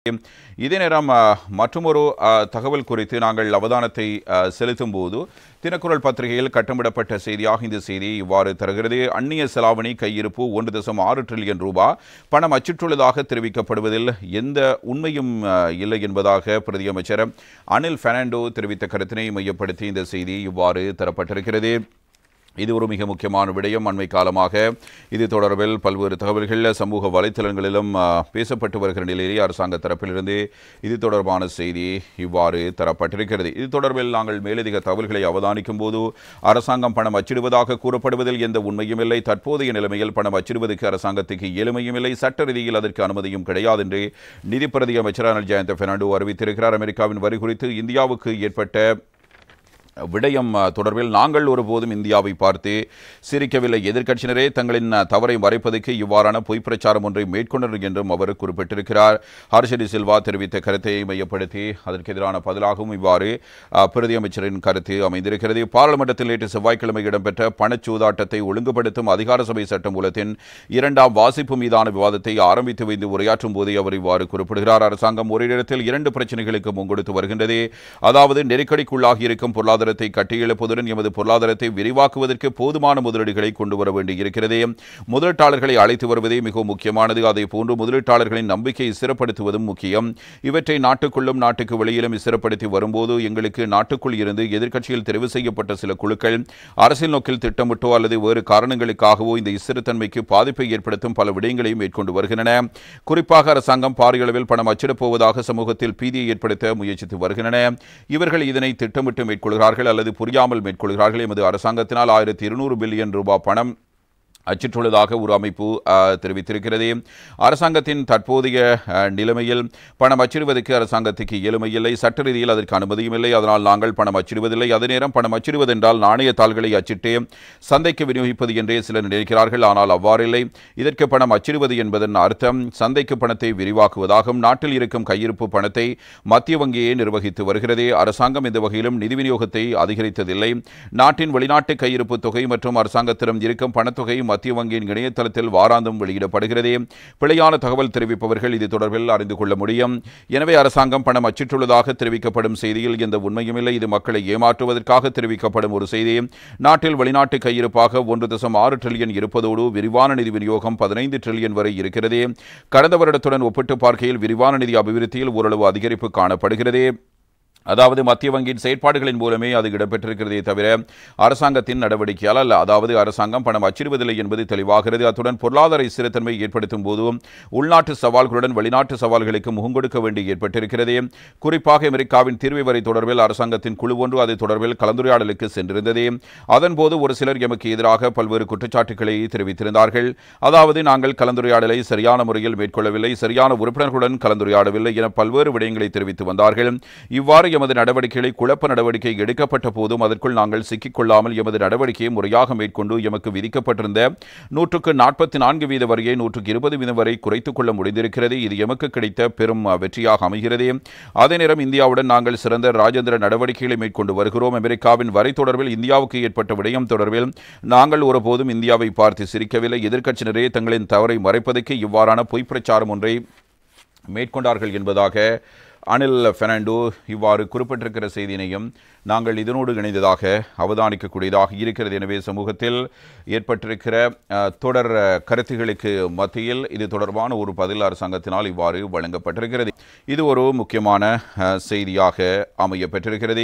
இதே நேரம் மற்றுமொரு தகவல் குறித்து நாங்கள் அவதானத்தை செலுத்தும் போது தினக்குரல் பத்திரிகையில் கட்டமிடப்பட்ட செய்தியாக இந்த செய்தி இவ்வாறு தருகிறது. அந்நிய செலாவணி கையிருப்பு 1.6 டிரில்லியன் ரூபாய் பணம் அச்சிட்டுள்ளதாக தெரிவிக்கப்படுவதில் எந்த உண்மையும் இல்லை என்பதாக பிரதியமைச்சர் அனில் பெர்னாண்டோ தெரிவித்த கருத்தினை மையப்படுத்தி இந்த செய்தி இவ்வாறு தரப்பட்டிருக்கிறது. இது ஒரு மிக முக்கியமான விடயம். அண்மை காலமாக இது தொடர்பில் பல்வேறு தகவல்கள் சமூக வலைத்தளங்களிலும் பேசப்பட்டு வருகிற நிலையிலே அரசாங்க தரப்பிலிருந்து இது தொடர்பான செய்தி இவ்வாறு தரப்பட்டிருக்கிறது. இது தொடர்பில் நாங்கள் மேலதிக தகவல்களை அவதானிக்கும் போது அரசாங்கம் பணம் அச்சிடுவதாக கூறப்படுவதில் எந்த உண்மையும் இல்லை. தற்போதைய நிலைமையில் பணம் அச்சிடுவதற்கு அரசாங்கத்துக்கு இயலுமையும் இல்லை, சட்ட ரீதியில் அதற்கு அனுமதியும் கிடையாது என்று நிதி பிரதி அமைச்சர் அனில் பெர்னாண்டோ அறிவித்திருக்கிறார். அமெரிக்காவின் வரி குறித்து இந்தியாவுக்கு ஏற்பட்ட விடயம் தொடர்பில் நாங்கள் ஒருபோதும் இந்தியாவை பார்த்து சிரிக்கவில்லை. எதிர்க்கட்சியினரே தங்களின் தவறை மறைப்பதற்கு இவ்வாறான பொய் பிரச்சாரம் ஒன்றை மேற்கொண்டனர் என்றும் அவர் குறிப்பிட்டிருக்கிறார். ஹர்ஷ டி சில்வா தெரிவித்த கருத்தை மையப்படுத்தி அதற்கு எதிரான பதிலாகவும் இவ்வாறு பிரதி அமைச்சரின் கருத்து அமைந்திருக்கிறது. பாராளுமன்றத்தில் நேற்று செவ்வாய்க்கிழமை இடம்பெற்ற பணச்சூதாட்டத்தை ஒழுங்குபடுத்தும் அதிகார சபை சட்டமூலத்தின் 2ஆம் வாசிப்பு மீதான விவாதத்தை ஆரம்பித்து வைத்து உரையாற்றும் போதே அவர் இவ்வாறு குறிப்பிடுகிறார். அரசாங்கம் ஒரு இடத்தில் 2 பிரச்சனைகளுக்கு முன்கொடுத்து வருகின்றது. அதாவது நெருக்கடிக்குள்ளாகி இருக்கும் பொருளாதாரத்தை கட்டியெழுப்பதுடன் எமது பொருளாதாரத்தை விரிவாக்குவதற்கு போதுமான முதலீடுகளை கொண்டு வர வேண்டியிருக்கிறது. முதலீட்டாளர்களை அழைத்து வருவதே மிகவும் முக்கியமானது. அதே போன்று முதலீட்டாளர்களின் நம்பிக்கையை ஸ்திரப்படுத்துவதும் முக்கியம். இவற்றை நாட்டுக்குள்ளும் நாட்டுக்கு வெளியிலும் ஸ்திரப்படுத்தி வரும்போது எங்களுக்கு நாட்டுக்குள் இருந்து எதிர்க்கட்சியில் தெரிவு செய்யப்பட்ட சில குழுக்கள் அரசியல் நோக்கில் திட்டமிட்டோ அல்லது வேறு காரணங்களுக்காகவோ இந்த ஸ்திரத்தன்மைக்கு பாதிப்பை ஏற்படுத்தும் பல விடயங்களையும் மேற்கொண்டு வருகின்றன. குறிப்பாக அரசாங்கம் பாரிய அளவில் பணம் அச்சிடப் போவதாக சமூகத்தில் பீதியை ஏற்படுத்த முயற்சித்து வருகின்றன. இவர்கள் இதனை திட்டமிட்டு மேற்கொள்கிறார்கள் அல்லது புரியாமல் மேற்கொள்கிறார்கள். எமது அரசாங்கத்தினால் 1200 பில்லியன் ரூபாய் பணம் அச்சிட்டுள்ளதாக ஒரு அமைப்பு தெரிவித்திருக்கிறது. அரசாங்கத்தின் தற்போதைய நிலைமையில் பணம் அச்சிடுவதற்கு அரசாங்கத்துக்கு இயலுமை இல்லை, சட்ட ரீதியில் அதற்கு அனுமதியும் இல்லை. அதனால் நாங்கள் பணம் அச்சிடுவதில்லை. அதே நேரம் பணம் அச்சிடுவதென்றால் நாணய தாள்களை அச்சிட்டு சந்தைக்கு விநியோகிப்பது என்றே சிலர் நினைக்கிறார்கள். ஆனால் அவ்வாறில்லை. இதற்கு பணம் அச்சிடுவது என்பதன் அர்த்தம் சந்தைக்கு பணத்தை விரிவாக்குவதாகும். நாட்டில் இருக்கும் கையிருப்பு பணத்தை மத்திய வங்கியே நிர்வகித்து வருகிறது. அரசாங்கம் இந்த வகையிலும் நிதி விநியோகத்தை அதிகரித்ததில்லை. நாட்டின் வெளிநாட்டு கையிருப்பு தொகை மற்றும் அரசாங்கத்திடம் இருக்கும் பணத்தொகை மத்திய வங்கியின் இணையதளத்தில் வாராந்தம் வெளியிடப்படுகிறது. பிழையான தகவல் தெரிவிப்பவர்கள் இது தொடர்பில் அறிந்து கொள்ள முடியும். எனவே அரசாங்கம் பணம் அச்சிட்டுள்ளதாக தெரிவிக்கப்படும் செய்தியில் எந்த உண்மையும் இல்லை. இது மக்களை ஏமாற்றுவதற்காக தெரிவிக்கப்படும் ஒரு செய்தி. நாட்டில் வெளிநாட்டு கையிருப்பாக 1.6 டிரில்லியன் இருப்பதோடு விரிவான நிதி விநியோகம் 15 டிரில்லியன் வரை இருக்கிறது. கடந்த வருடத்துடன் ஒப்பிட்டு பார்க்கையில் விரிவான நிதி அபிவிருத்தியில் ஓரளவு அதிகரிப்பு காணப்படுகிறது. அதாவது மத்திய வங்கியின் செயற்பாடுகளின் மூலமே அது இடம்பெற்றிருக்கிறதே தவிர அரசாங்கத்தின் நடவடிக்கையால் அல்ல. அதாவது அரசாங்கம் பணம் அச்சிடுவதில்லை என்பது தெளிவாகிறது. அத்துடன் பொருளாதார ஸ்திரத்தன்மை ஏற்படுத்தும் போது உள்நாட்டு சவால்களுடன் வெளிநாட்டு சவால்களுக்கு முகங்கொடுக்க வேண்டி ஏற்பட்டிருக்கிறது. குறிப்பாக அமெரிக்காவின் தீர்வை வரை தொடர்பில் அரசாங்கத்தின் குழு ஒன்று அது தொடர்பில் கலந்துரையாடலுக்கு சென்றிருந்தது. அதன்போது ஒரு சிலர் எமக்கு எதிராக பல்வேறு குற்றச்சாட்டுகளை தெரிவித்திருந்தார்கள். அதாவது நாங்கள் கலந்துரையாடலை சரியான முறையில் மேற்கொள்ளவில்லை, சரியான உறுப்பினர்களுடன் கலந்துரையாடவில்லை என பல்வேறு விடயங்களை தெரிவித்து வந்தார்கள். இவ்வாறு எமது நடவடிக்கைகளை குழப்ப நடவடிக்கை எடுக்கப்பட்ட போதும் அதற்குள் நாங்கள் சிக்கிக்கொள்ளாமல் எமது நடவடிக்கையை முறையாக மேற்கொண்டு எமக்கு விதிக்கப்பட்டிருந்த 144% வரியை 120% வரை குறைத்துக் கொள்ள முடிந்திருக்கிறது. இது எமக்கு கிடைத்த பெரும் வெற்றியாக அமைகிறது. அதே நேரம் இந்தியாவுடன் நாங்கள் சிறந்த ராஜேந்திர நடவடிக்கைகளை மேற்கொண்டு வருகிறோம். அமெரிக்காவின் வரி தொடர்பில் இந்தியாவுக்கு ஏற்பட்ட விடயம் தொடர்பில் நாங்கள் ஒருபோதும் இந்தியாவை பார்த்து சிரிக்கவில்லை. எதிர்க்கட்சியினரே தங்களின் தவறை மறைப்பதற்கு இவ்வாறான பொய் பிரச்சாரம் ஒன்றை மேற்கொண்டார்கள் என்பதாக அனில் பெர்னாண்டோ இவ்வாறு குறிப்பிட்டிருக்கிற செய்தியினையும் நாங்கள் இதனோடு இணைந்ததாக அவதானிக்கக்கூடியதாக இருக்கிறது. எனவே சமூகத்தில் ஏற்பட்டிருக்கிற தொடர் கருத்துகளுக்கு மத்தியில் இது தொடர்பான ஒரு பதில் அரசாங்கத்தினால் இவ்வாறு வழங்கப்பட்டிருக்கிறது. இது ஒரு முக்கியமான செய்தியாக அமையப்பட்டிருக்கிறது.